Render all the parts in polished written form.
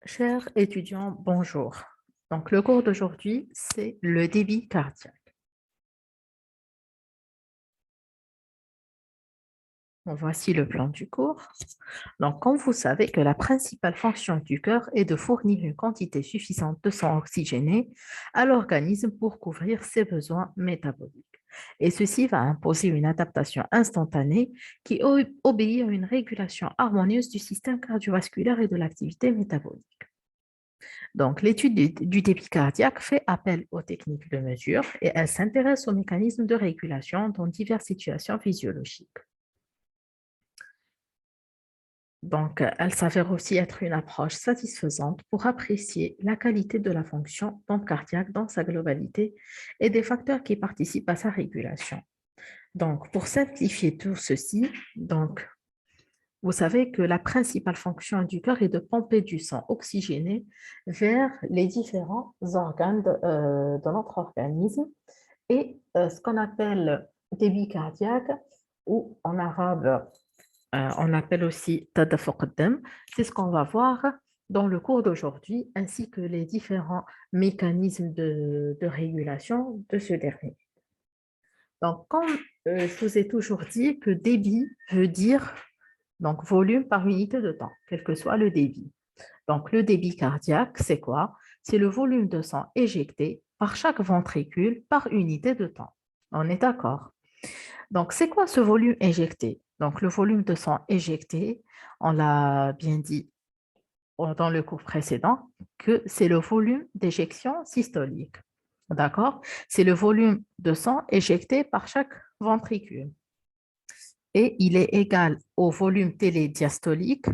Chers étudiants, bonjour. Donc, le cours d'aujourd'hui, c'est le débit cardiaque. Voici le plan du cours. Donc, comme vous savez que la principale fonction du cœur est de fournir une quantité suffisante de sang oxygéné à l'organisme pour couvrir ses besoins métaboliques. Et ceci va imposer une adaptation instantanée qui obéit à une régulation harmonieuse du système cardiovasculaire et de l'activité métabolique. Donc, l'étude du débit cardiaque fait appel aux techniques de mesure et elle s'intéresse aux mécanismes de régulation dans diverses situations physiologiques. Donc, elle s'avère aussi être une approche satisfaisante pour apprécier la qualité de la fonction pompe cardiaque dans sa globalité et des facteurs qui participent à sa régulation. Donc, pour simplifier tout ceci, vous savez que la principale fonction du cœur est de pomper du sang oxygéné vers les différents organes de notre organisme et ce qu'on appelle débit cardiaque ou en arabe on appelle aussi tadafuq ad-dam, c'est ce qu'on va voir dans le cours d'aujourd'hui ainsi que les différents mécanismes de régulation de ce dernier. Donc, comme je vous ai toujours dit que débit veut dire donc volume par unité de temps, quel que soit le débit. Donc, le débit cardiaque, c'est quoi? C'est le volume de sang éjecté par chaque ventricule par unité de temps. On est d'accord? Donc, c'est quoi ce volume éjecté? Donc, le volume de sang éjecté, on l'a bien dit dans le cours précédent, que c'est le volume d'éjection systolique. D'accord? C'est le volume de sang éjecté par chaque ventricule et il est égal au volume télédiastolique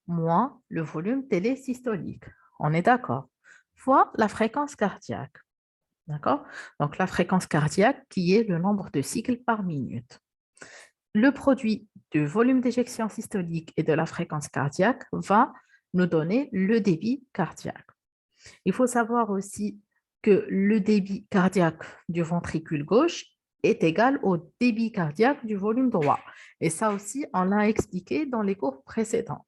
moins le volume télésystolique. On est d'accord? Fois la fréquence cardiaque. D'accord? Donc, la fréquence cardiaque qui est le nombre de cycles par minute. Le produit du volume d'éjection systolique et de la fréquence cardiaque va nous donner le débit cardiaque. Il faut savoir aussi que le débit cardiaque du ventricule gauche est égal au débit cardiaque du volume droit. Et ça aussi, on l'a expliqué dans les cours précédents.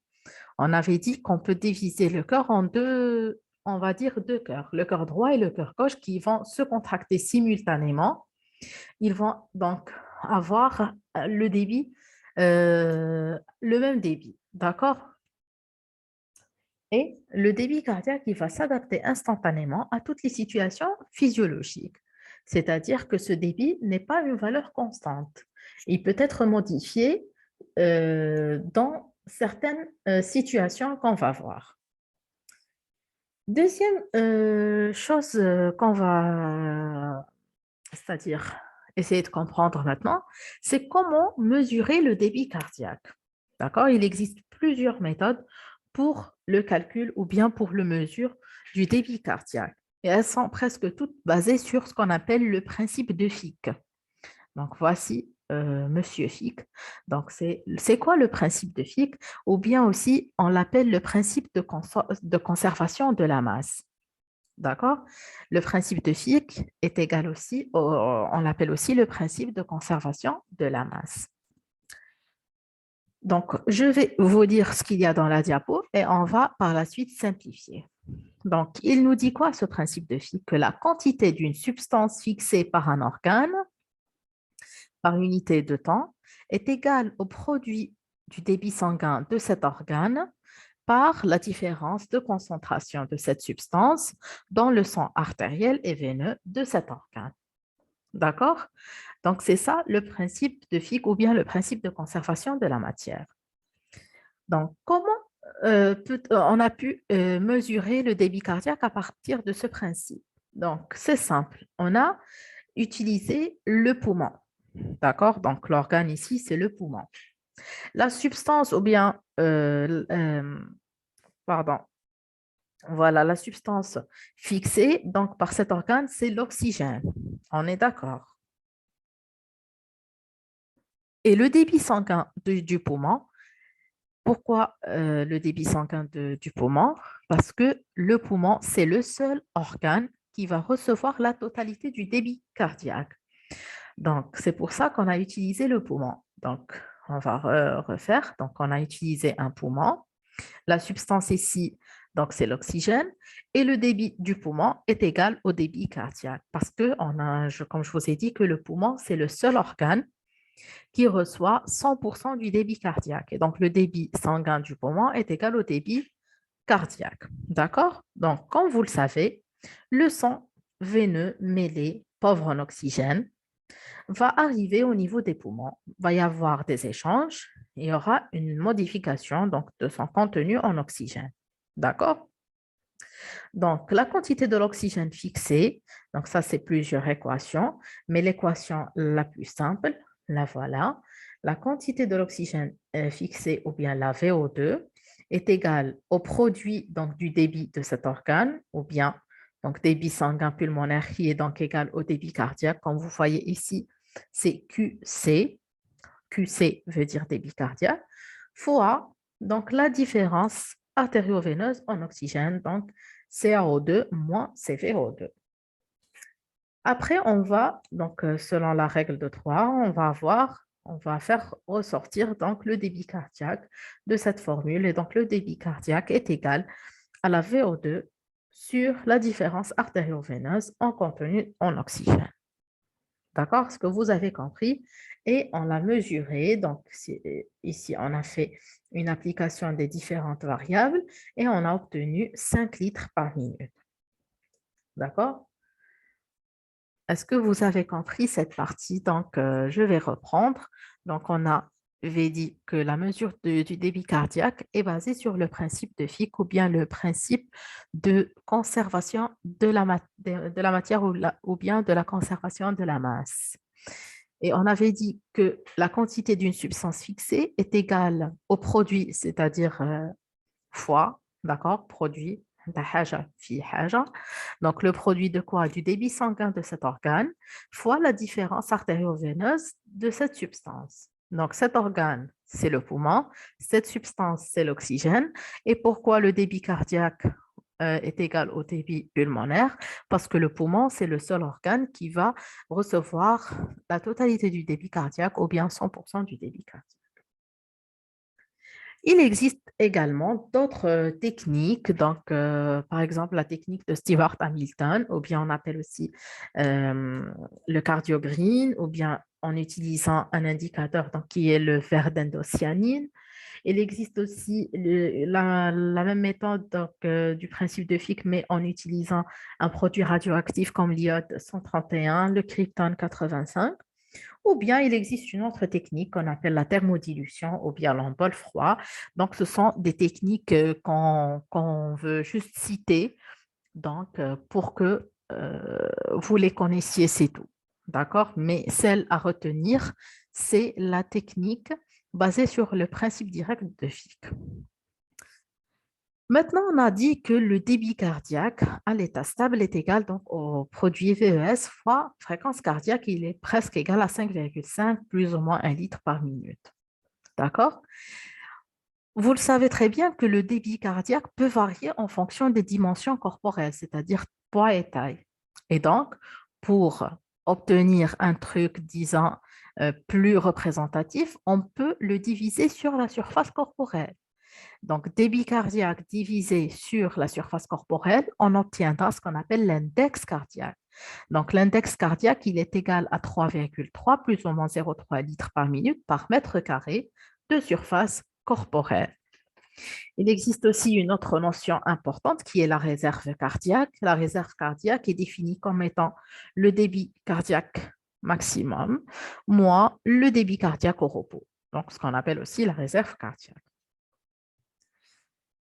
On avait dit qu'on peut diviser le cœur en deux, on va dire deux cœurs, le cœur droit et le cœur gauche qui vont se contracter simultanément. Ils vont donc avoir le même débit, d'accord? Et le débit cardiaque, il va s'adapter instantanément à toutes les situations physiologiques. C'est-à-dire que ce débit n'est pas une valeur constante. Il peut être modifié dans certaines situations qu'on va voir. Deuxième chose qu'on va, c'est-à-dire essayer de comprendre maintenant, c'est comment mesurer le débit cardiaque. D'accord? Il existe plusieurs méthodes pour le calcul ou bien pour le mesure du débit cardiaque. Et elles sont presque toutes basées sur ce qu'on appelle le principe de Fick. Donc, voici Monsieur Fick. Donc, c'est quoi le principe de Fick? Ou bien aussi, on l'appelle le principe de conservation de la masse. D'accord? Le principe de Fick est égal aussi, on l'appelle aussi le principe de conservation de la masse. Donc, je vais vous dire ce qu'il y a dans la diapo et on va par la suite simplifier. Donc, il nous dit quoi ce principe de Fick? Que la quantité d'une substance fixée par un organe, par unité de temps, est égale au produit du débit sanguin de cet organe par la différence de concentration de cette substance dans le sang artériel et veineux de cet organe. D'accord? Donc, c'est ça le principe de Fick ou bien le principe de conservation de la matière. Donc, comment on a pu mesurer le débit cardiaque à partir de ce principe? Donc, c'est simple. On a utilisé le poumon. D'accord? Donc, l'organe ici, c'est le poumon. La substance ou bien, pardon, voilà, la substance fixée donc, par cet organe, c'est l'oxygène. On est d'accord. Et le débit sanguin du poumon, pourquoi le débit sanguin du poumon? Parce que le poumon, c'est le seul organe qui va recevoir la totalité du débit cardiaque. Donc, c'est pour ça qu'on a utilisé le poumon. Donc, on va refaire. Donc, on a utilisé un poumon. La substance ici, donc c'est l'oxygène, et le débit du poumon est égal au débit cardiaque, parce que, comme je vous ai dit, que le poumon, c'est le seul organe qui reçoit 100% du débit cardiaque. Et donc, le débit sanguin du poumon est égal au débit cardiaque. D'accord? Donc, comme vous le savez, le sang veineux mêlé, pauvre en oxygène, va arriver au niveau des poumons. Il va y avoir des échanges. Il y aura une modification donc, de son contenu en oxygène. D'accord? Donc, la quantité de l'oxygène fixée, donc ça, c'est plusieurs équations, mais l'équation la plus simple, la voilà. La quantité de l'oxygène fixée, ou bien la VO2, est égale au produit donc, du débit de cet organe, ou bien donc, débit sanguin pulmonaire qui est donc égal au débit cardiaque. Comme vous voyez ici, c'est QC. QC veut dire débit cardiaque, fois donc, la différence artério-veineuse en oxygène, donc CaO2 moins CVO2. Après, on va, donc selon la règle de 3, on va faire ressortir donc le débit cardiaque de cette formule. Et donc, le débit cardiaque est égal à la VO2 sur la différence artério-veineuse en contenu en oxygène. D'accord? Ce que vous avez compris. Et on l'a mesuré. Donc, ici, on a fait une application des différentes variables et on a obtenu 5 litres par minute. D'accord? Est-ce que vous avez compris cette partie? Donc, je vais reprendre. Donc, on avait dit que la mesure du débit cardiaque est basée sur le principe de Fick ou bien le principe de conservation de la matière ou bien de la conservation de la masse. Et on avait dit que la quantité d'une substance fixée est égale au produit, c'est-à-dire fois, d'accord, produit, donc le produit de quoi? Du débit sanguin de cet organe, fois la différence artério-veineuse de cette substance. Donc cet organe, c'est le poumon, cette substance, c'est l'oxygène. Et pourquoi le débit cardiaque est égal au débit pulmonaire? Parce que le poumon, c'est le seul organe qui va recevoir la totalité du débit cardiaque ou bien 100% du débit cardiaque. Il existe également d'autres techniques, donc par exemple la technique de Stewart Hamilton, ou bien on appelle aussi euh, le cardiogreen, ou bien en utilisant un indicateur donc, qui est le verre d'indocyanine. Il existe aussi la même méthode donc, du principe de Fick, mais en utilisant un produit radioactif comme l'iode 131, le kryptone 85. Ou bien il existe une autre technique qu'on appelle la thermodilution ou bien l'embol froid. Donc, ce sont des techniques qu'on veut juste citer donc, pour que vous les connaissiez, c'est tout. D'accord? Mais celle à retenir, c'est la technique basée sur le principe direct de Fick. Maintenant, on a dit que le débit cardiaque à l'état stable est égal donc au produit VES fois fréquence cardiaque. Il est presque égal à 5,5 plus ou moins 1 litre par minute. D'accord? Vous le savez très bien que le débit cardiaque peut varier en fonction des dimensions corporelles, c'est-à-dire poids et taille. Et donc, pour obtenir un truc, disons, plus représentatif, on peut le diviser sur la surface corporelle. Donc, débit cardiaque divisé sur la surface corporelle, on obtiendra ce qu'on appelle l'index cardiaque. Donc, l'index cardiaque, il est égal à 3,3 plus ou moins 0,3 litres par minute par mètre carré de surface corporelle. Il existe aussi une autre notion importante qui est la réserve cardiaque. La réserve cardiaque est définie comme étant le débit cardiaque maximum moins le débit cardiaque au repos. Donc, ce qu'on appelle aussi la réserve cardiaque.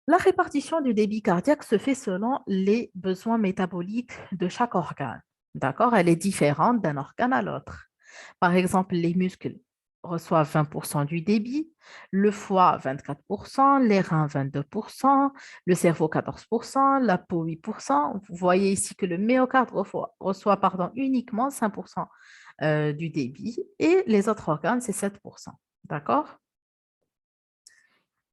La répartition du débit cardiaque se fait selon les besoins métaboliques de chaque organe. D'accord? Elle est différente d'un organe à l'autre. Par exemple, les muscles reçoivent 20% du débit, le foie 24%, les reins 22%, le cerveau 14%, la peau 8%. Vous voyez ici que le myocarde reçoit uniquement 5% du débit et les autres organes, c'est 7%. D'accord?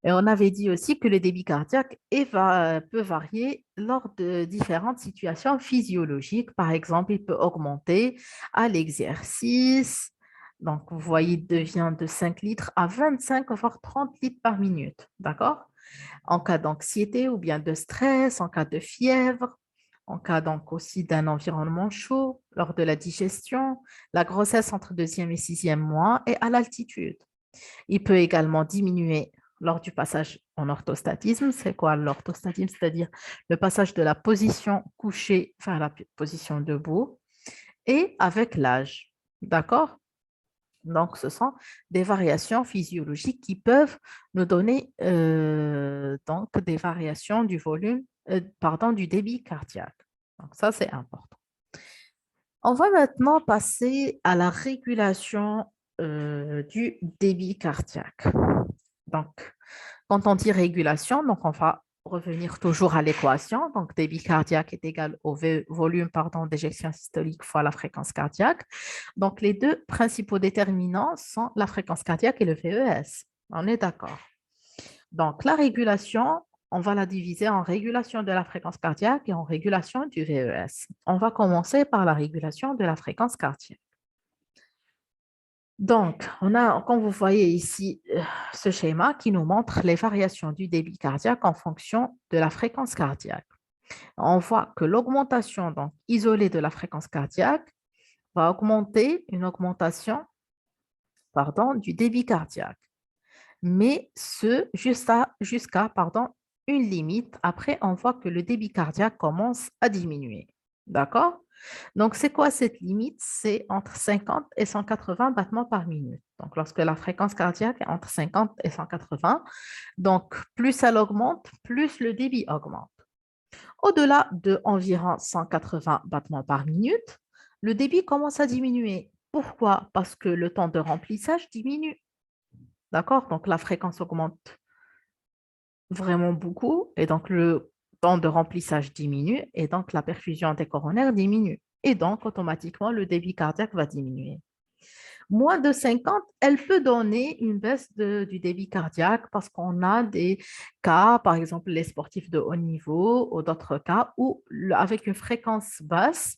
Et on avait dit aussi que le débit cardiaque peut varier lors de différentes situations physiologiques. Par exemple, il peut augmenter à l'exercice, Donc, vous voyez, il devient de 5 litres à 25, voire 30 litres par minute. D'accord? En cas d'anxiété ou bien de stress, en cas de fièvre, en cas donc aussi d'un environnement chaud, lors de la digestion, la grossesse entre deuxième et sixième mois et à l'altitude. Il peut également diminuer lors du passage en orthostatisme. C'est quoi l'orthostatisme? C'est-à-dire le passage de la position couchée vers la position debout et avec l'âge. D'accord? Donc, ce sont des variations physiologiques qui peuvent nous donner donc des variations du volume, pardon, du débit cardiaque. Donc, ça, c'est important. On va maintenant passer à la régulation du débit cardiaque. Donc, quand on dit régulation, donc on va revenir toujours à l'équation. Donc, débit cardiaque est égal au volume d'éjection systolique fois la fréquence cardiaque. Donc, les deux principaux déterminants sont la fréquence cardiaque et le VES. On est d'accord. Donc, la régulation, on va la diviser en régulation de la fréquence cardiaque et en régulation du VES. On va commencer par la régulation de la fréquence cardiaque. Donc, comme vous voyez ici, ce schéma qui nous montre les variations du débit cardiaque en fonction de la fréquence cardiaque. On voit que l'augmentation donc, isolée de la fréquence cardiaque va augmenter une augmentation du débit cardiaque, mais ce jusqu'à une limite. Après, on voit que le débit cardiaque commence à diminuer. D'accord? Donc, c'est quoi cette limite? C'est entre 50 et 180 battements par minute. Donc, lorsque la fréquence cardiaque est entre 50 et 180, donc plus elle augmente, plus le débit augmente. Au-delà de environ 180 battements par minute, le débit commence à diminuer. Pourquoi? Parce que le temps de remplissage diminue. D'accord? Donc, la fréquence augmente vraiment beaucoup et donc le temps de remplissage diminue et donc la perfusion des coronaires diminue. Et donc, automatiquement, le débit cardiaque va diminuer. Moins de 50, elle peut donner une baisse du débit cardiaque parce qu'on a des cas, par exemple les sportifs de haut niveau ou d'autres cas où avec une fréquence basse,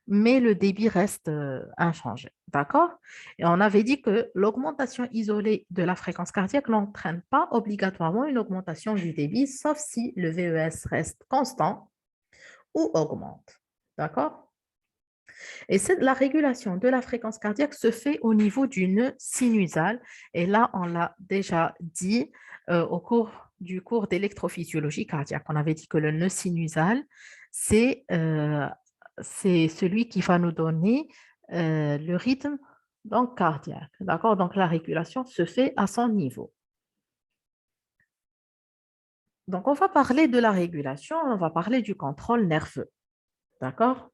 mais le débit reste inchangé. D'accord? Et on avait dit que l'augmentation isolée de la fréquence cardiaque n'entraîne pas obligatoirement une augmentation du débit, sauf si le VES reste constant ou augmente. D'accord? Et la régulation de la fréquence cardiaque se fait au niveau du nœud sinusal. Et là, on l'a déjà dit au cours du cours d'électrophysiologie cardiaque. On avait dit que le nœud sinusal, c'est celui qui va nous donner le rythme donc, cardiaque. D'accord? Donc, la régulation se fait à son niveau. Donc, on va parler de la régulation, on va parler du contrôle nerveux. D'accord?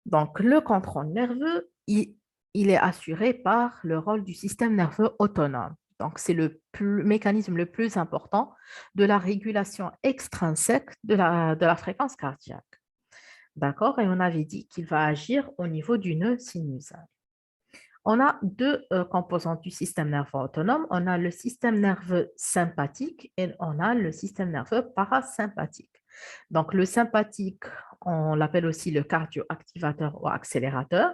Donc, le contrôle nerveux, il est assuré par le rôle du système nerveux autonome. Donc, c'est le mécanisme le plus important de la régulation extrinsèque de la fréquence cardiaque. D'accord? Et on avait dit qu'il va agir au niveau du nœud sinusal. On a deux composantes du système nerveux autonome. On a le système nerveux sympathique et on a le système nerveux parasympathique. Donc, le sympathique, on l'appelle aussi le cardio-activateur ou accélérateur.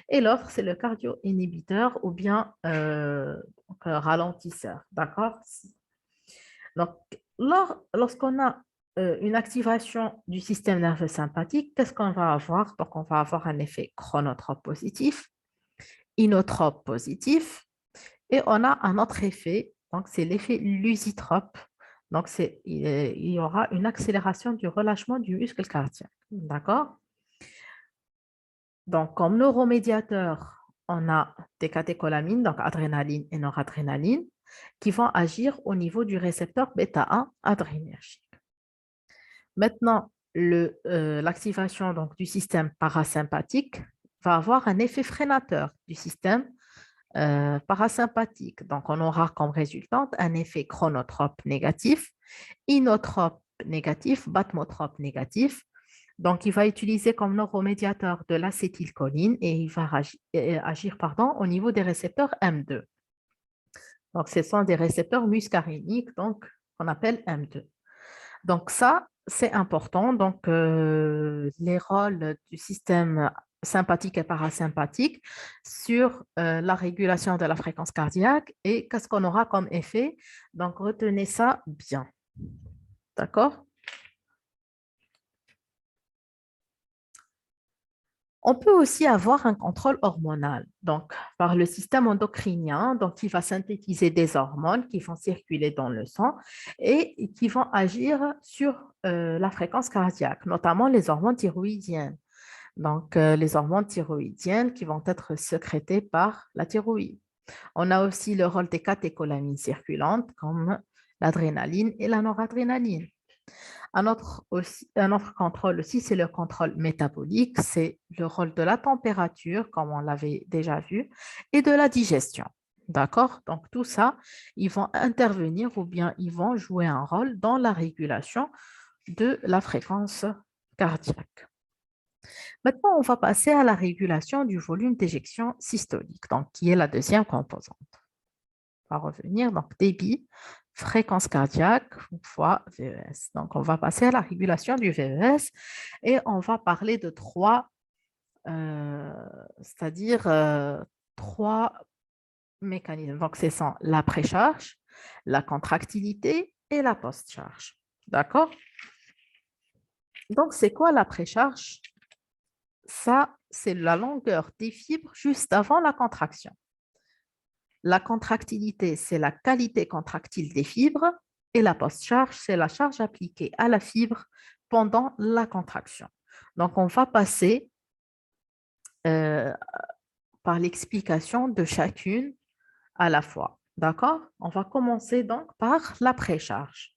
Et l'autre, c'est le cardio-inhibiteur ou bien ralentisseur. D'accord? Donc, lorsqu'on a une activation du système nerveux sympathique, qu'est-ce qu'on va avoir? Donc, on va avoir un effet chronotrope positif, inotrope positif, et on a un autre effet, donc c'est l'effet lusitrope. Donc, il y aura une accélération du relâchement du muscle cardiaque. D'accord? Donc, comme neuromédiateur, on a des catécholamines, donc adrénaline et noradrénaline, qui vont agir au niveau du récepteur bêta-1 adrénergique. Maintenant, l'activation du système parasympathique va avoir un effet freinateur du système parasympathique. Donc, on aura comme résultante un effet chronotrope négatif, inotrope négatif, batmotrope négatif. Donc, il va utiliser comme neuromédiateur de l'acétylcholine et il va agir au niveau des récepteurs M2. Donc, ce sont des récepteurs muscaréniques qu'on appelle M2. Donc, ça, c'est important. Donc, les rôles du système sympathique et parasympathique sur la régulation de la fréquence cardiaque et qu'est-ce qu'on aura comme effet. Donc, retenez ça bien. D'accord? On peut aussi avoir un contrôle hormonal, donc par le système endocrinien, donc qui va synthétiser des hormones qui vont circuler dans le sang et qui vont agir sur la fréquence cardiaque, notamment les hormones thyroïdiennes. Donc, les hormones thyroïdiennes qui vont être sécrétées par la thyroïde. On a aussi le rôle des catécholamines circulantes comme l'adrénaline et la noradrénaline. Un autre contrôle aussi, c'est le contrôle métabolique, c'est le rôle de la température, comme on l'avait déjà vu, et de la digestion. D'accord? Donc, tout ça, ils vont intervenir ou bien ils vont jouer un rôle dans la régulation de la fréquence cardiaque. Maintenant, on va passer à la régulation du volume d'éjection systolique, donc qui est la deuxième composante. On va revenir, donc débit, fréquence cardiaque fois VES. Donc, on va passer à la régulation du VES et on va parler de trois, c'est-à-dire trois mécanismes. Donc, ce sont la précharge, la contractilité et la post-charge. D'accord? Donc, c'est quoi la précharge? Ça, c'est la longueur des fibres juste avant la contraction. La contractilité, c'est la qualité contractile des fibres et la post-charge, c'est la charge appliquée à la fibre pendant la contraction. Donc, on va passer euh, par l'explication de chacune à la fois. D'accord? On va commencer donc par la précharge.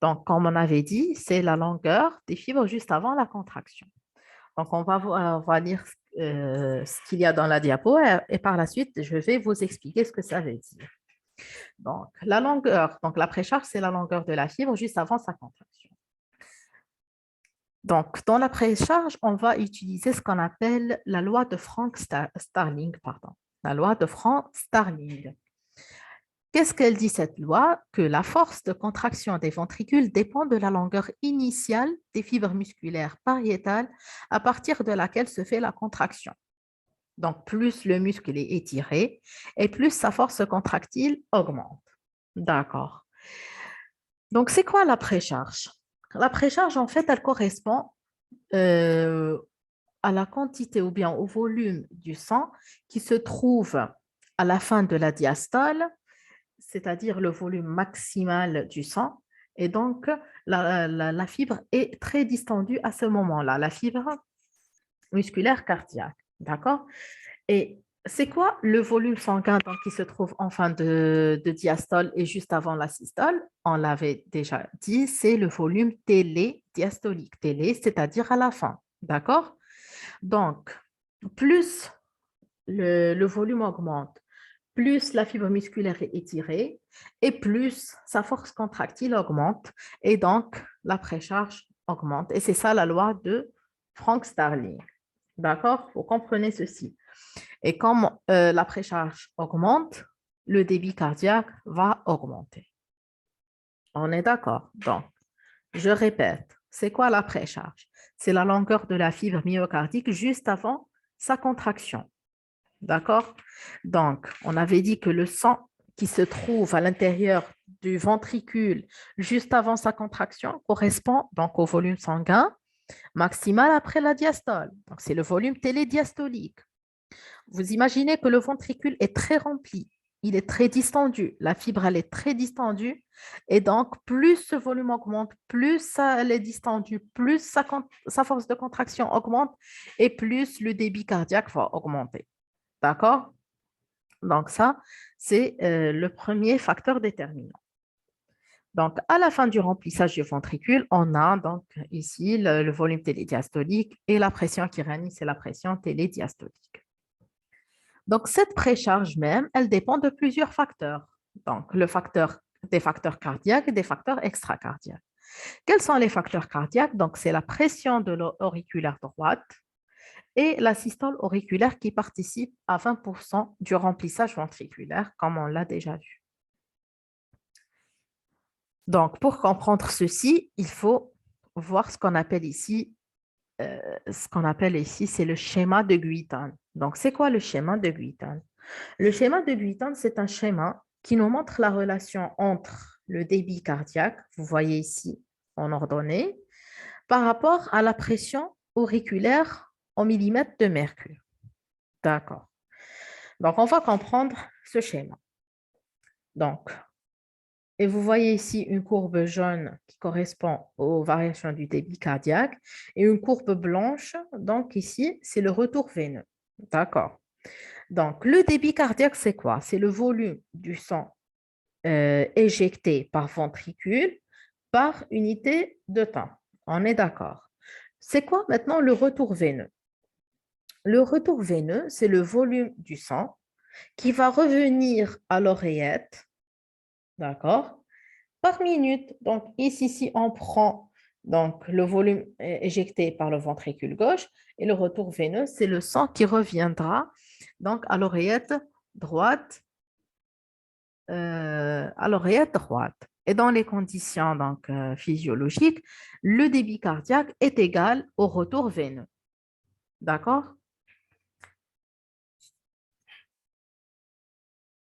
Donc, comme on avait dit, c'est la longueur des fibres juste avant la contraction. Donc, on va lire ce qu'il y a dans la diapo et par la suite, je vais vous expliquer ce que ça veut dire. Donc, la longueur, donc la précharge, c'est la longueur de la fibre juste avant sa contraction. Donc, dans la précharge, on va utiliser ce qu'on appelle la loi de Frank-Starling, pardon. La loi de Frank-Starling. Qu'est-ce qu'elle dit cette loi? Que la force de contraction des ventricules dépend de la longueur initiale des fibres musculaires pariétales à partir de laquelle se fait la contraction. Donc, plus le muscle est étiré et plus sa force contractile augmente. D'accord. Donc, c'est quoi la précharge? La précharge, en fait, elle correspond euh, à la quantité ou bien au volume du sang qui se trouve à la fin de la diastole, c'est-à-dire le volume maximal du sang. Et donc, la fibre est très distendue à ce moment-là, la fibre musculaire cardiaque. D'accord? Et c'est quoi le volume sanguin donc, qui se trouve en fin de diastole et juste avant la systole? On l'avait déjà dit, c'est le volume télédiastolique. Télé, c'est-à-dire à la fin. D'accord? Donc, plus le volume augmente, plus la fibre musculaire est étirée et plus sa force contractile augmente et donc la précharge augmente. Et c'est ça la loi de Frank-Starling. D'accord? Vous comprenez ceci. Et comme la précharge augmente, le débit cardiaque va augmenter. On est d'accord? Donc, je répète, c'est quoi la précharge? C'est la longueur de la fibre myocardique juste avant sa contraction. D'accord? Donc, on avait dit que le sang qui se trouve à l'intérieur du ventricule juste avant sa contraction correspond donc au volume sanguin maximal après la diastole. Donc, c'est le volume télédiastolique. Vous imaginez que le ventricule est très rempli, il est très distendu, la fibre elle est très distendue et donc plus ce volume augmente, plus elle est distendue, plus sa force de contraction augmente et plus le débit cardiaque va augmenter. D'accord? Donc ça, c'est le premier facteur déterminant. Donc, à la fin du remplissage du ventricule, on a donc ici le volume télédiastolique et la pression qui règne, c'est la pression télédiastolique. Donc, cette précharge même, elle dépend de plusieurs facteurs. Donc, des facteurs cardiaques et des facteurs extracardiaques. Quels sont les facteurs cardiaques? Donc, c'est la pression de l'auriculaire droite et la systole auriculaire qui participe à 20% du remplissage ventriculaire, comme on l'a déjà vu. Donc, pour comprendre ceci, il faut voir ce qu'on appelle ici ce qu'on appelle ici, c'est le schéma de Guiton. Donc, c'est quoi le schéma de Guiton? Le schéma de Guiton, c'est un schéma qui nous montre la relation entre le débit cardiaque, vous voyez ici en ordonnée, par rapport à la pression auriculaire en millimètres de mercure. D'accord. Donc, on va comprendre ce schéma. Donc, et vous voyez ici une courbe jaune qui correspond aux variations du débit cardiaque et une courbe blanche. Donc, ici, c'est le retour veineux. D'accord. Donc, le débit cardiaque, c'est quoi? C'est le volume du sang éjecté par ventricule par unité de temps. On est d'accord. C'est quoi maintenant le retour veineux? Le retour veineux, c'est le volume du sang qui va revenir à l'oreillette, d'accord, par minute. Donc, ici, si on prend donc, le volume éjecté par le ventricule gauche et le retour veineux, c'est le sang qui reviendra donc à l'oreillette droite. Et dans les conditions donc, physiologiques, le débit cardiaque est égal au retour veineux. D'accord?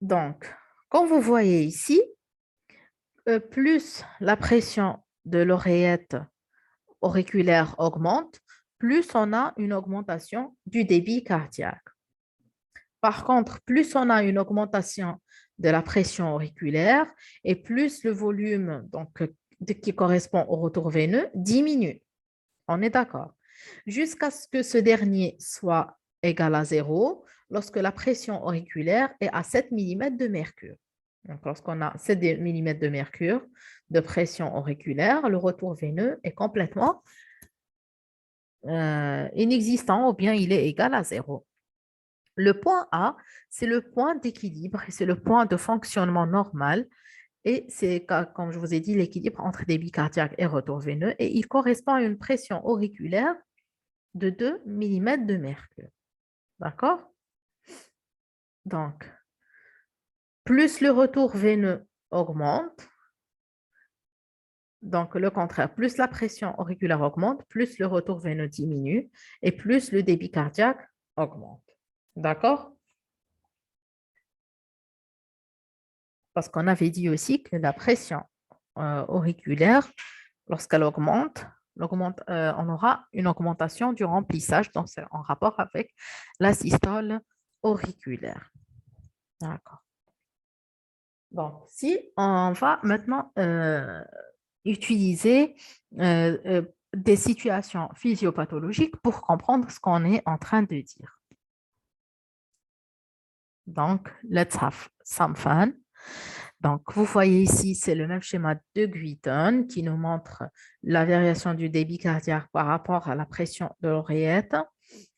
Donc, comme vous voyez ici, plus la pression de l'oreillette auriculaire augmente, plus on a une augmentation du débit cardiaque. Par contre, plus on a une augmentation de la pression auriculaire et plus le volume donc, qui correspond au retour veineux diminue. On est d'accord. Jusqu'à ce que ce dernier soit égal à 0 lorsque la pression auriculaire est à 7 mm de mercure. Donc, lorsqu'on a 7 mm de mercure de pression auriculaire, le retour veineux est complètement inexistant ou bien il est égal à 0. Le point A, c'est le point d'équilibre et c'est le point de fonctionnement normal. Et c'est, comme je vous ai dit, l'équilibre entre débit cardiaque et retour veineux. Et il correspond à une pression auriculaire de 2 mm de mercure. D'accord? Donc, plus le retour veineux augmente, donc le contraire, plus la pression auriculaire augmente, plus le retour veineux diminue et plus le débit cardiaque augmente. D'accord? Parce qu'on avait dit aussi que la pression auriculaire, lorsqu'elle augmente, on aura une augmentation du remplissage, donc c'est en rapport avec la systole auriculaire. D'accord. Donc, si on va maintenant utiliser des situations physiopathologiques pour comprendre ce qu'on est en train de dire. Donc, let's have some fun. Donc, vous voyez ici, c'est le même schéma de Guiton qui nous montre la variation du débit cardiaque par rapport à la pression de l'oreillette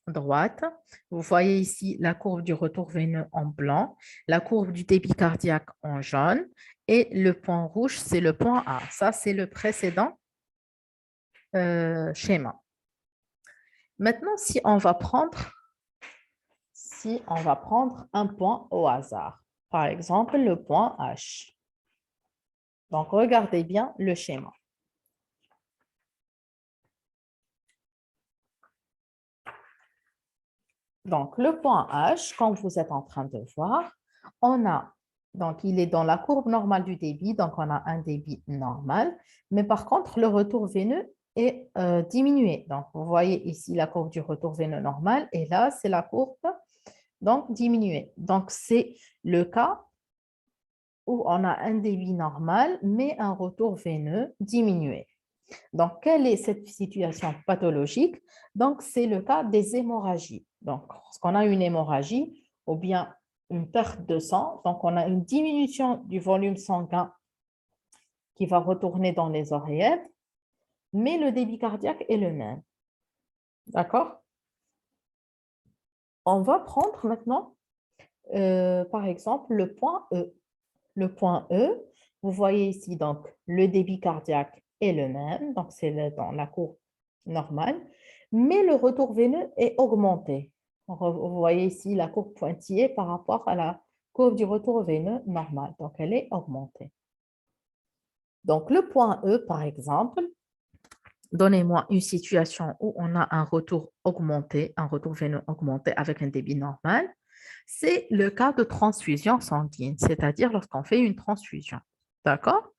droite. Vous voyez ici la courbe du retour veineux en blanc, la courbe du débit cardiaque en jaune et le point rouge, c'est le point A. Ça, c'est le précédent schéma. Maintenant, si on va prendre un point au hasard, par exemple le point H. Donc, regardez bien le schéma. Donc, le point H, comme vous êtes en train de voir, donc il est dans la courbe normale du débit, donc on a un débit normal, mais par contre, le retour veineux est diminué. Donc, vous voyez ici la courbe du retour veineux normal, et là, c'est la courbe donc diminuée. Donc, c'est le cas où on a un débit normal, mais un retour veineux diminué. Donc, quelle est cette situation pathologique? Donc, c'est le cas des hémorragies. Donc, lorsqu'on a une hémorragie ou bien une perte de sang, donc on a une diminution du volume sanguin qui va retourner dans les oreillettes, mais le débit cardiaque est le même. D'accord? On va prendre maintenant, par exemple, le point E. Le point E, vous voyez ici, donc, le débit cardiaque est le même, donc c'est dans la courbe normale, mais le retour veineux est augmenté. Vous voyez ici la courbe pointillée par rapport à la courbe du retour veineux normal, donc elle est augmentée. Donc, le point E, par exemple, Donnez-moi une situation où on a un retour augmenté, un retour veineux augmenté avec un débit normal. C'est le cas de transfusion sanguine, c'est-à-dire lorsqu'on fait une transfusion. D'accord?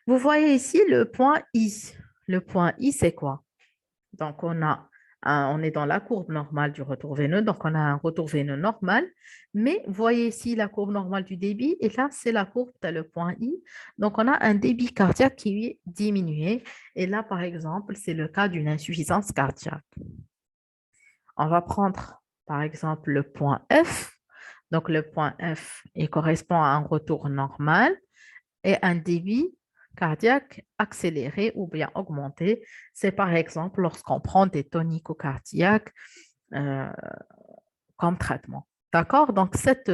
Vous voyez ici le point I. Le point I, c'est quoi? Donc, on est dans la courbe normale du retour veineux, donc on a un retour veineux normal, mais voyez ici la courbe normale du débit, et là, c'est la courbe, tu as le point I. Donc, on a un débit cardiaque qui est diminué, et là, par exemple, c'est le cas d'une insuffisance cardiaque. On va prendre, par exemple, le point F. Donc, le point F, il correspond à un retour normal et un débit cardiaque accéléré ou bien augmenté. C'est par exemple lorsqu'on prend des tonico-cardiaques euh, comme traitement. D'accord? Donc, cette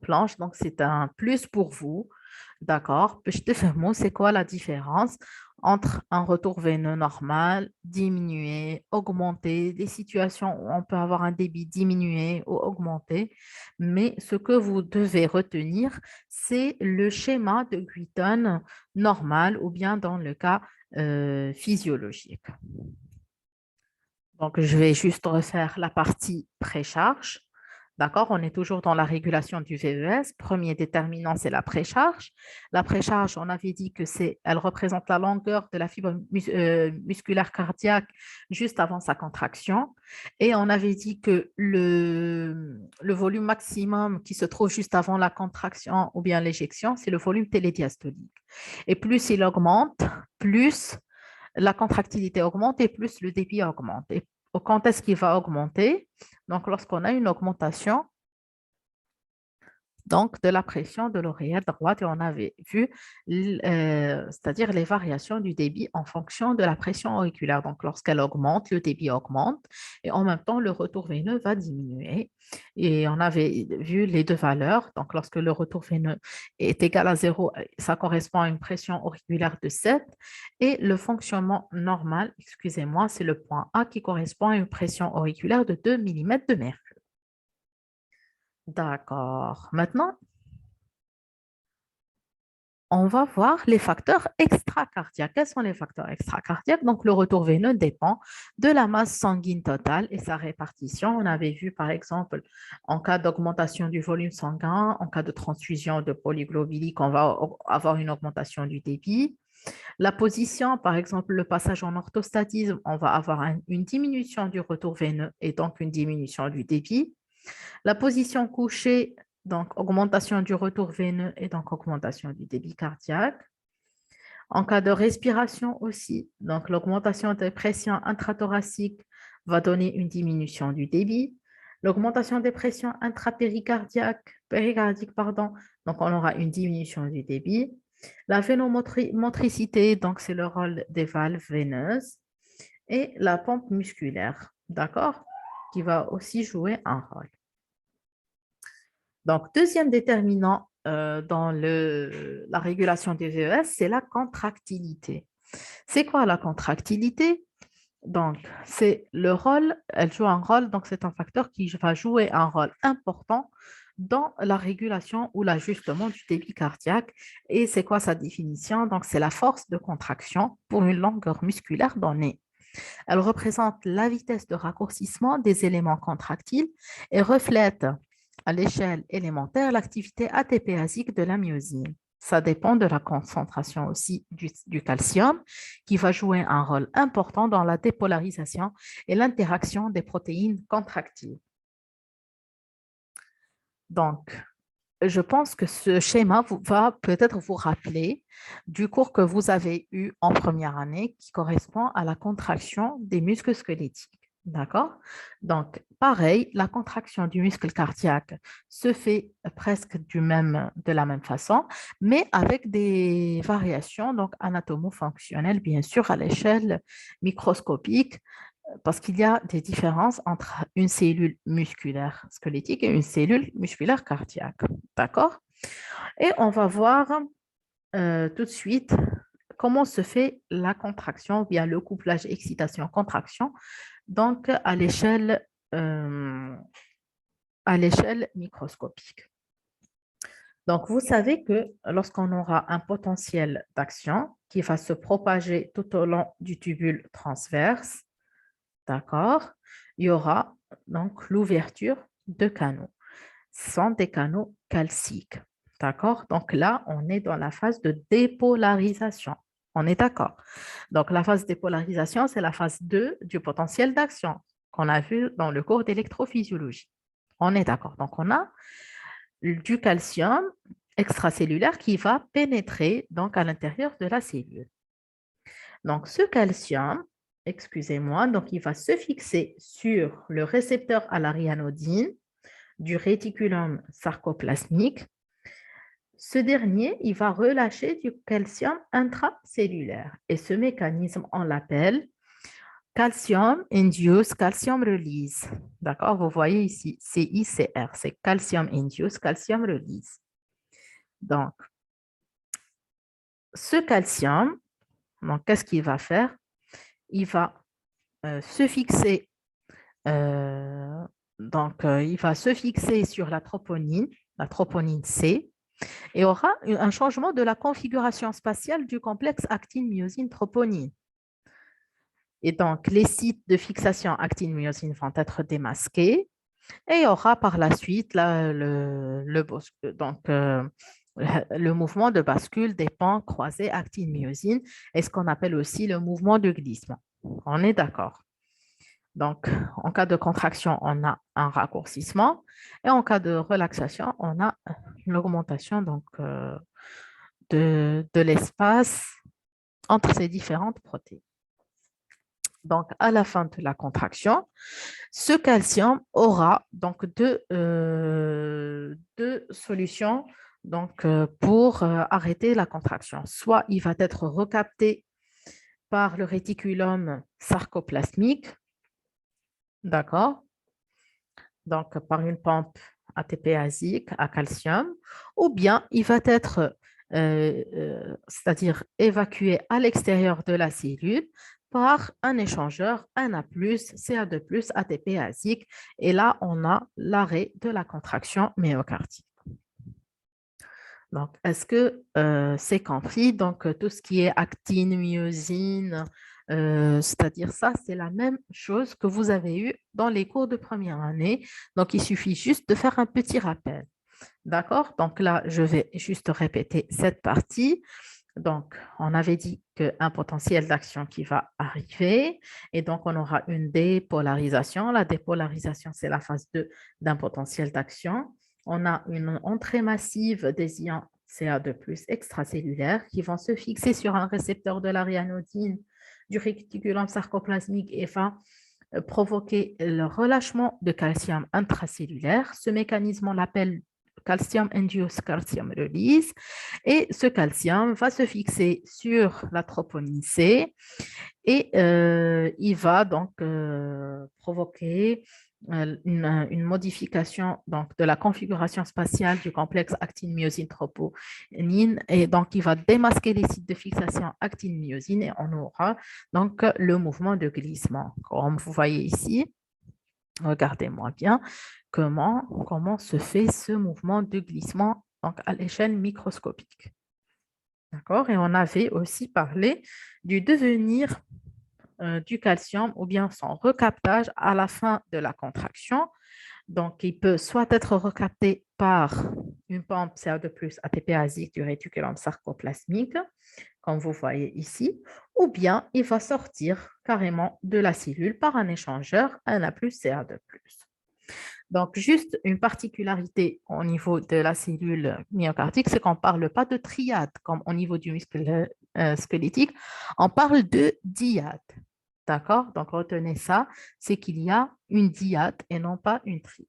planche, donc c'est un plus pour vous. D'accord? Je te fais mot, c'est quoi la différence entre un retour veineux normal, diminué, augmenté, des situations où on peut avoir un débit diminué ou augmenté. Mais ce que vous devez retenir, c'est le schéma de Guiton normal ou bien dans le cas physiologique. Donc, je vais juste refaire la partie précharge. D'accord? On est toujours dans la régulation du VES. Premier déterminant, c'est la précharge. La précharge, on avait dit que elle représente la longueur de la fibre musculaire cardiaque juste avant sa contraction. Et on avait dit que le volume maximum qui se trouve juste avant la contraction ou bien l'éjection, c'est le volume télédiastolique. Et plus il augmente, plus la contractilité augmente et plus le débit augmente. Et quand est-ce qu'il va augmenter? Donc, lorsqu'on a une augmentation donc de la pression de l'oreillette droite et on avait vu, c'est-à-dire les variations du débit en fonction de la pression auriculaire. Donc, lorsqu'elle augmente, le débit augmente et en même temps, le retour veineux va diminuer. Et on avait vu les deux valeurs. Donc, lorsque le retour veineux est égal à 0, ça correspond à une pression auriculaire de 7 et le fonctionnement normal, excusez-moi, c'est le point A qui correspond à une pression auriculaire de 2 mm de mercure. D'accord. Maintenant, on va voir les facteurs extracardiaques. Quels sont les facteurs extracardiaques? Donc, le retour veineux dépend de la masse sanguine totale et sa répartition. On avait vu, par exemple, en cas d'augmentation du volume sanguin, en cas de transfusion de polyglobulique, on va avoir une augmentation du débit. La position, par exemple, le passage en orthostatisme, on va avoir une diminution du retour veineux et donc une diminution du débit. La position couchée, donc augmentation du retour veineux et donc augmentation du débit cardiaque. En cas de respiration aussi, donc l'augmentation des pressions intrathoraciques va donner une diminution du débit. L'augmentation des pressions péricardiques, pardon, donc on aura une diminution du débit. La vénomotricité, donc c'est le rôle des valves veineuses. Et la pompe musculaire, d'accord, qui va aussi jouer un rôle. Donc, deuxième déterminant dans la régulation des VES, c'est la contractilité. C'est quoi la contractilité? Donc, c'est le rôle, elle joue un rôle, donc c'est un facteur qui va jouer un rôle important dans la régulation ou l'ajustement du débit cardiaque. Et c'est quoi sa définition? Donc, c'est la force de contraction pour une longueur musculaire donnée. Elle représente la vitesse de raccourcissement des éléments contractiles et reflète à l'échelle élémentaire l'activité ATPasique de la myosine. Ça dépend de la concentration aussi du calcium qui va jouer un rôle important dans la dépolarisation et l'interaction des protéines contractiles. Donc, je pense que ce schéma va peut-être vous rappeler du cours que vous avez eu en première année qui correspond à la contraction des muscles squelettiques. D'accord? Donc, pareil, la contraction du muscle cardiaque se fait presque de la même façon, mais avec des variations donc anatomo-fonctionnelles, bien sûr, à l'échelle microscopique parce qu'il y a des différences entre une cellule musculaire squelettique et une cellule musculaire cardiaque. D'accord? Et on va voir tout de suite comment se fait la contraction, ou bien le couplage excitation-contraction, donc euh, à l'échelle microscopique. Donc, vous savez que lorsqu'on aura un potentiel d'action, qui va se propager tout au long du tubule transverse. D'accord? Il y aura donc l'ouverture de canaux. Ce sont des canaux calciques. D'accord? Donc là, on est dans la phase de dépolarisation. On est d'accord. Donc la phase de dépolarisation, c'est la phase 2 du potentiel d'action qu'on a vu dans le cours d'électrophysiologie. On est d'accord. Donc on a du calcium extracellulaire qui va pénétrer donc à l'intérieur de la cellule. Donc ce calcium, excusez-moi, donc il va se fixer sur le récepteur à la ryanodine du réticulum sarcoplasmique. Ce dernier, il va relâcher du calcium intracellulaire et ce mécanisme, on l'appelle calcium induced calcium release. D'accord? Vous voyez ici, CICR, c'est calcium induced calcium release. Donc, ce calcium, donc qu'est-ce qu'il va faire? Il va se fixer, il va se fixer sur la troponine C, et aura un changement de la configuration spatiale du complexe actine-myosine-troponine. Et donc, les sites de fixation actine-myosine vont être démasqués et il y aura par la suite le mouvement de bascule des pans croisés actine-myosine et ce qu'on appelle aussi le mouvement de glissement. On est d'accord. Donc, en cas de contraction, on a un raccourcissement et en cas de relaxation, on a l'augmentation de l'espace entre ces différentes protéines. Donc, à la fin de la contraction, ce calcium aura donc deux solutions pour arrêter la contraction. Soit il va être recapté par le réticulum sarcoplasmique, d'accord, donc par une pompe ATP-asique à calcium, ou bien il va être, c'est-à-dire évacué à l'extérieur de la cellule par un échangeur Na+, Ca2+, ATP-asique, et là, on a l'arrêt de la contraction myocardique. Donc, est-ce que c'est compris? Donc, tout ce qui est actine, myosine, c'est-à-dire ça, c'est la même chose que vous avez eu dans les cours de première année. Donc, il suffit juste de faire un petit rappel. D'accord? Donc là, je vais juste répéter cette partie. Donc, on avait dit qu'un potentiel d'action qui va arriver et donc on aura une dépolarisation. La dépolarisation, c'est la phase 2 d'un potentiel d'action. On a une entrée massive des ions Ca2+ extracellulaires qui vont se fixer sur un récepteur de la ryanodine du réticulum sarcoplasmique et va provoquer le relâchement de calcium intracellulaire. Ce mécanisme, on l'appelle calcium induced calcium release et ce calcium va se fixer sur la troponine C et il va donc provoquer une modification donc, de la configuration spatiale du complexe actine-myosine-troponine et donc il va démasquer les sites de fixation actine-myosine et on aura donc le mouvement de glissement. Comme vous voyez ici, regardez-moi bien comment se fait ce mouvement de glissement donc à l'échelle microscopique. D'accord? Et on avait aussi parlé du devenir du calcium ou bien son recaptage à la fin de la contraction. Donc, il peut soit être recapté par une pompe Ca2+ ATP-asique du réticulum sarcoplasmique, comme vous voyez ici, ou bien il va sortir carrément de la cellule par un échangeur Na+, Ca2+. Donc, juste une particularité au niveau de la cellule myocardique, c'est qu'on ne parle pas de triade comme au niveau du muscle squelettique, on parle de dyade. D'accord? Donc, retenez ça, c'est qu'il y a une dyade et non pas une triade.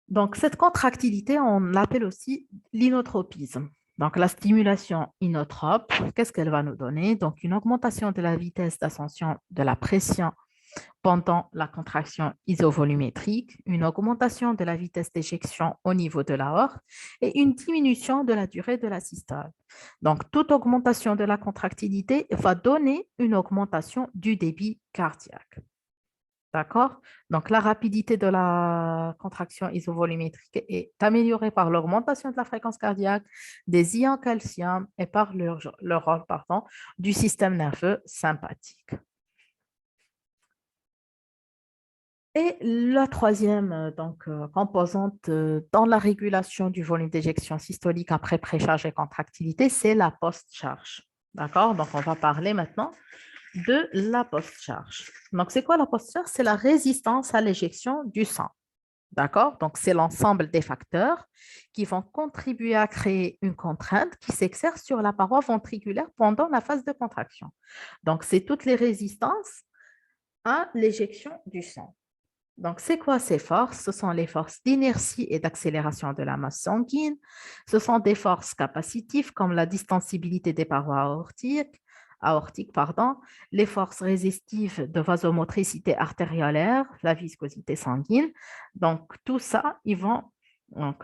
Donc, cette contractilité, on l'appelle aussi l'inotropisme. Donc, la stimulation inotrope, qu'est-ce qu'elle va nous donner? Donc, une augmentation de la vitesse d'ascension de la pression pendant la contraction isovolumétrique, une augmentation de la vitesse d'éjection au niveau de l'aorte et une diminution de la durée de la systole. Donc, toute augmentation de la contractilité va donner une augmentation du débit cardiaque. D'accord? Donc, la rapidité de la contraction isovolumétrique est améliorée par l'augmentation de la fréquence cardiaque, des ions calcium et par leur rôle, pardon, du système nerveux sympathique. Et la troisième composante dans la régulation du volume d'éjection systolique après précharge et contractilité, c'est la post-charge. D'accord? Donc, on va parler maintenant de la post-charge. Donc, c'est quoi la post-charge? C'est la résistance à l'éjection du sang. D'accord? Donc, c'est l'ensemble des facteurs qui vont contribuer à créer une contrainte qui s'exerce sur la paroi ventriculaire pendant la phase de contraction. Donc, c'est toutes les résistances à l'éjection du sang. Donc, c'est quoi ces forces? Ce sont les forces d'inertie et d'accélération de la masse sanguine. Ce sont des forces capacitives comme la distensibilité des parois aortiques, pardon, les forces résistives de vasomotricité artériolaire, la viscosité sanguine. Donc, tout ça, ils vont donc,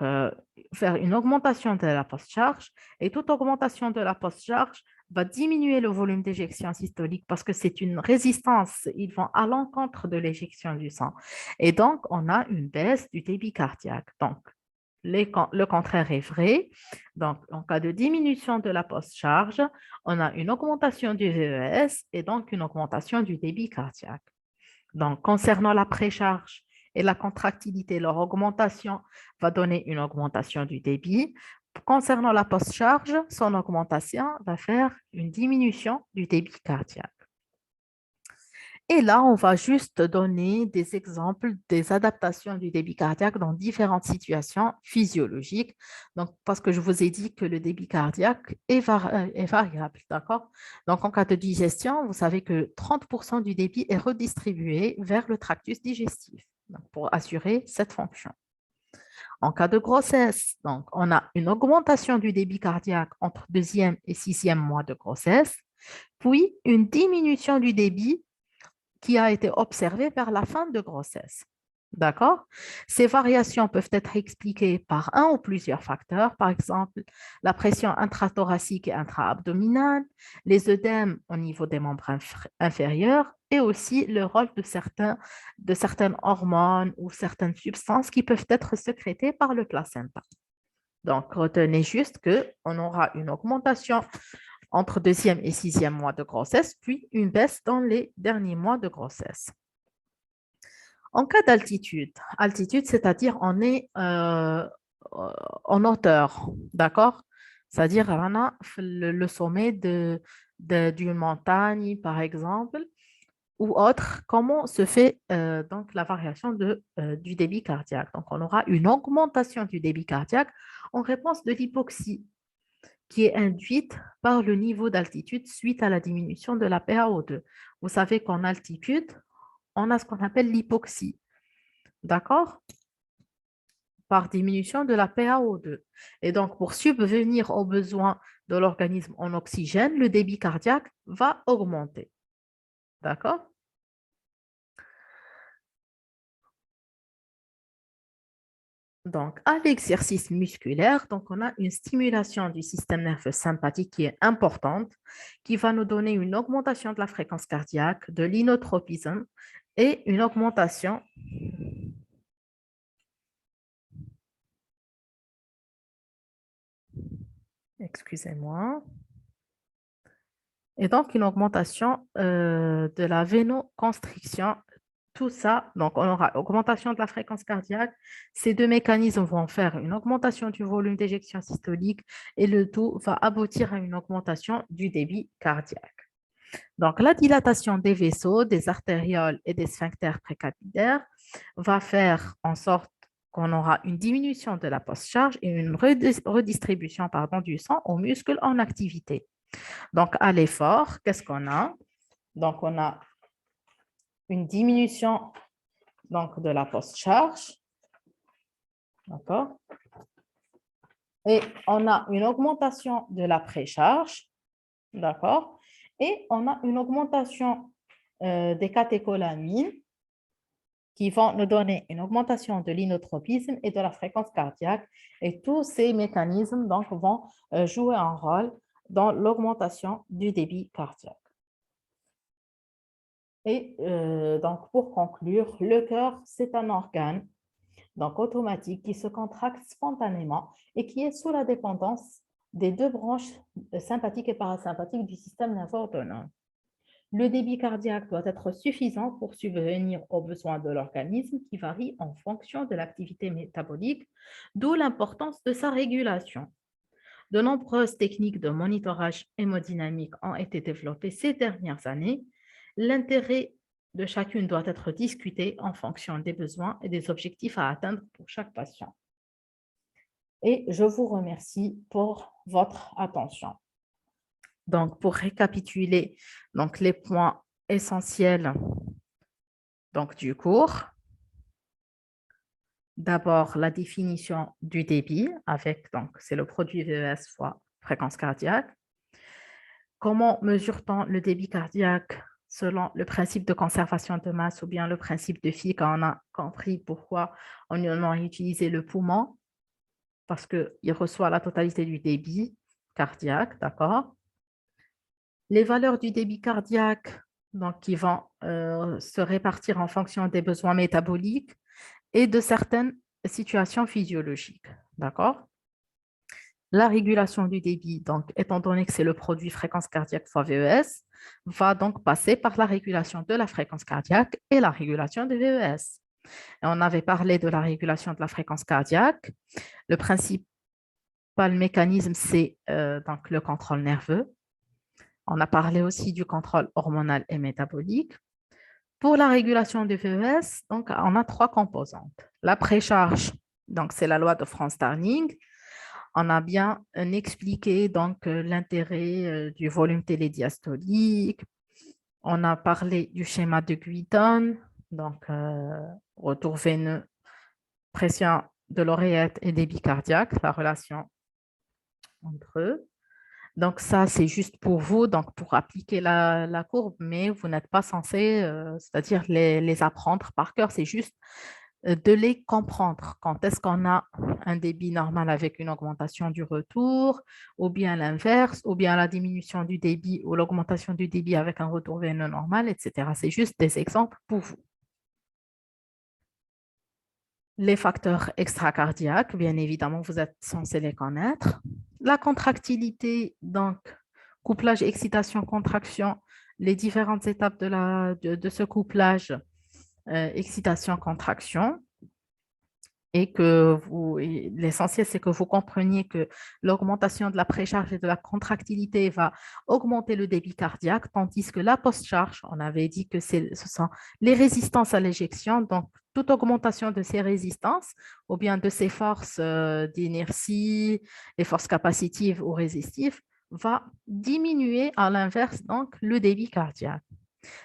faire une augmentation de la post-charge et toute augmentation de la post-charge va diminuer le volume d'éjection systolique parce que c'est une résistance. Ils vont à l'encontre de l'éjection du sang. Et donc, on a une baisse du débit cardiaque. Donc, le contraire est vrai. Donc, en cas de diminution de la post-charge, on a une augmentation du VES et donc une augmentation du débit cardiaque. Donc, concernant la précharge et la contractilité, leur augmentation va donner une augmentation du débit. Concernant la post-charge, son augmentation va faire une diminution du débit cardiaque. Et là, on va juste donner des exemples des adaptations du débit cardiaque dans différentes situations physiologiques. Donc, parce que je vous ai dit que le débit cardiaque est variable, d'accord? Donc, en cas de digestion, vous savez que 30% du débit est redistribué vers le tractus digestif donc, pour assurer cette fonction. En cas de grossesse, donc, on a une augmentation du débit cardiaque entre deuxième et sixième mois de grossesse, puis une diminution du débit qui a été observée vers la fin de grossesse. D'accord? Ces variations peuvent être expliquées par un ou plusieurs facteurs, par exemple la pression intrathoracique et intra-abdominale, les œdèmes au niveau des membres inférieurs et aussi le rôle de certaines hormones ou certaines substances qui peuvent être sécrétées par le placenta. Donc, retenez juste qu'on aura une augmentation entre deuxième et sixième mois de grossesse, puis une baisse dans les derniers mois de grossesse. En cas d'altitude, altitude, c'est-à-dire on est en hauteur, d'accord? C'est-à-dire on a le sommet d'une montagne, par exemple, ou autre. Comment se fait donc la variation du débit cardiaque? Donc, on aura une augmentation du débit cardiaque en réponse de l'hypoxie qui est induite par le niveau d'altitude suite à la diminution de la PaO2. Vous savez qu'en altitude, on a ce qu'on appelle l'hypoxie, d'accord? Par diminution de la PaO2. Et donc, pour subvenir aux besoins de l'organisme en oxygène, le débit cardiaque va augmenter, d'accord? Donc, à l'exercice musculaire, donc on a une stimulation du système nerveux sympathique qui est importante, qui va nous donner une augmentation de la fréquence cardiaque, de l'inotropisme et une augmentation, excusez-moi, et donc une augmentation de la vénoconstriction. Tout ça, donc on aura augmentation de la fréquence cardiaque. Ces deux mécanismes vont faire une augmentation du volume d'éjection systolique et le tout va aboutir à une augmentation du débit cardiaque. Donc, la dilatation des vaisseaux, des artérioles et des sphincters précapillaires va faire en sorte qu'on aura une diminution de la post-charge et une redistribution pardon, du sang aux muscles en activité. Donc, à l'effort, qu'est-ce qu'on a? Donc, on a une diminution donc, de la post-charge. D'accord? Et on a une augmentation de la précharge. D'accord? Et on a une augmentation des catécholamines qui vont nous donner une augmentation de l'inotropisme et de la fréquence cardiaque. Et tous ces mécanismes donc, vont jouer un rôle dans l'augmentation du débit cardiaque. Et donc, pour conclure, le cœur, c'est un organe donc automatique qui se contracte spontanément et qui est sous la dépendance des deux branches sympathiques et parasympathiques du système nerveux autonome. Le débit cardiaque doit être suffisant pour subvenir aux besoins de l'organisme qui varient en fonction de l'activité métabolique, d'où l'importance de sa régulation. De nombreuses techniques de monitorage hémodynamique ont été développées ces dernières années. L'intérêt de chacune doit être discuté en fonction des besoins et des objectifs à atteindre pour chaque patient. Et je vous remercie pour votre attention. Donc, pour récapituler donc, les points essentiels donc, du cours, d'abord la définition du débit avec, donc, c'est le produit VES fois fréquence cardiaque. Comment mesure-t-on le débit cardiaque selon le principe de conservation de masse ou bien le principe de Phi quand on a compris pourquoi on a utilisé le poumon parce qu'il reçoit la totalité du débit cardiaque, d'accord? Les valeurs du débit cardiaque donc, qui vont se répartir en fonction des besoins métaboliques et de certaines situations physiologiques, d'accord? La régulation du débit, donc, étant donné que c'est le produit fréquence cardiaque fois VES, va donc passer par la régulation de la fréquence cardiaque et la régulation de VES. Et on avait parlé de la régulation de la fréquence cardiaque. Le principal mécanisme, c'est donc le contrôle nerveux. On a parlé aussi du contrôle hormonal et métabolique. Pour la régulation du VES, donc, on a trois composantes. La précharge, donc c'est la loi de Franz-Starling. On a bien expliqué donc l'intérêt du volume télédiastolique. On a parlé du schéma de Guidon, donc retour veineux, pression de l'oreillette et débit cardiaque, la relation entre eux. Donc ça, c'est juste pour vous, donc pour appliquer la courbe, mais vous n'êtes pas censé, c'est-à-dire les apprendre par cœur, c'est juste de les comprendre. Quand est-ce qu'on a un débit normal avec une augmentation du retour, ou bien l'inverse, ou bien la diminution du débit ou l'augmentation du débit avec un retour veineux normal, etc. C'est juste des exemples pour vous. Les facteurs extracardiaques, bien évidemment, vous êtes censé les connaître. La contractilité, donc couplage, excitation, contraction, les différentes étapes de ce couplage, excitation, contraction. Et que l'essentiel, c'est que vous compreniez que l'augmentation de la précharge et de la contractilité va augmenter le débit cardiaque, tandis que la post-charge, on avait dit que ce sont les résistances à l'éjection, donc toute augmentation de ces résistances ou bien de ces forces d'inertie, les forces capacitives ou résistives, va diminuer à l'inverse donc le débit cardiaque.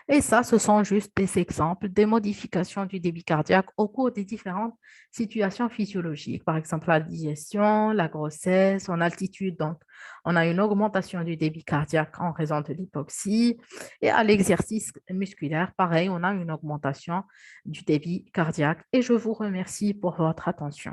Et ça, ce sont juste des exemples des modifications du débit cardiaque au cours des différentes situations physiologiques. Par exemple, la digestion, la grossesse, en altitude. Donc, on a une augmentation du débit cardiaque en raison de l'hypoxie. Et à l'exercice musculaire, pareil, on a une augmentation du débit cardiaque. Et je vous remercie pour votre attention.